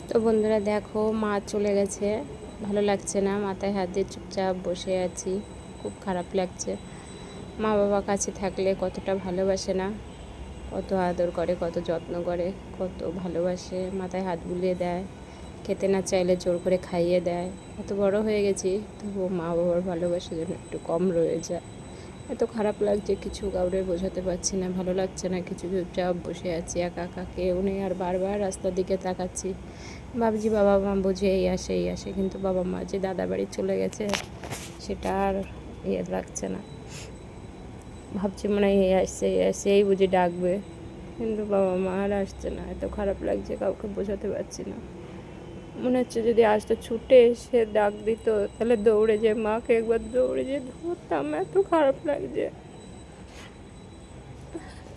তো বন্ধুরা দেখো, মা চলে গেছে, ভালো লাগছে না, মাথায় হাত দিয়ে চুপচাপ বসে আছি, খুব খারাপ লাগছে। মা বাবা কাছে থাকলে কতটা ভালোবাসে না, কত আদর করে, কত যত্ন করে, কত ভালোবাসে, মাথায় হাত বুলিয়ে দেয়, খেতে না চাইলে জোর করে খাইয়ে দেয়। এত বড় হয়ে গেছি, তবুও মা বাবার ভালোবাসা যেন একটু কম রয়ে যায়। এত খারাপ লাগছে, কিছু কাউরে বোঝাতে পারছি না, ভালো লাগছে না, কিছু চুপচাপ বসে আছি একা একা, কেউ নেই। আর বারবার রাস্তার দিকে তাকাচ্ছি, ভাবছি বাবা মা বুঝে এই আসে, কিন্তু বাবা মা যে দাদা বাড়ি চলে গেছে সেটা আর লাগছে না। ভাবছি মনে হয় এই আসছে, এই বুঝে ডাকবে, কিন্তু বাবা মা আর আসছে না। এত খারাপ লাগছে, কাউকে বোঝাতে পারছি না। মনে হচ্ছে যদি আসতো, ছুটে এসে ডাক দিত, তাহলে দৌড়ে যে মাকে একবার দৌড়ে যে ধরতাম। এত খারাপ লাগছে,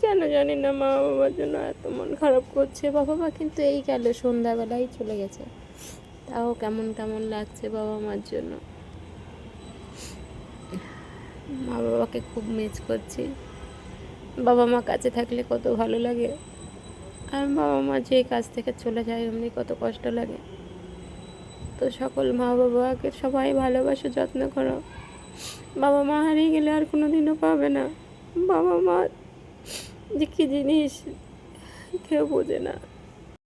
কেন জানি না, মা বাবার জন্য এত মন খারাপ করছে। বাবা মা কিন্তু এই গেল, সন্ধ্যাবেলাই চলে গেছে, তাও কেমন কেমন লাগছে বাবা মার জন্য। মা বাবাকে খুব মিস করছি। বাবা মা কাছে থাকলে কত ভালো লাগে, আর বাবা মা যে কাজ থেকে চলে যায় এমনি কত কষ্ট লাগে। তো সকল মা বাবাকে সবাই ভালোবাসো, যত্ন করো। বাবা মা হারিয়ে গেলে আর কোনো দিনও পাবে না। বাবা মা যে কী জিনিস কেউ বোঝে না।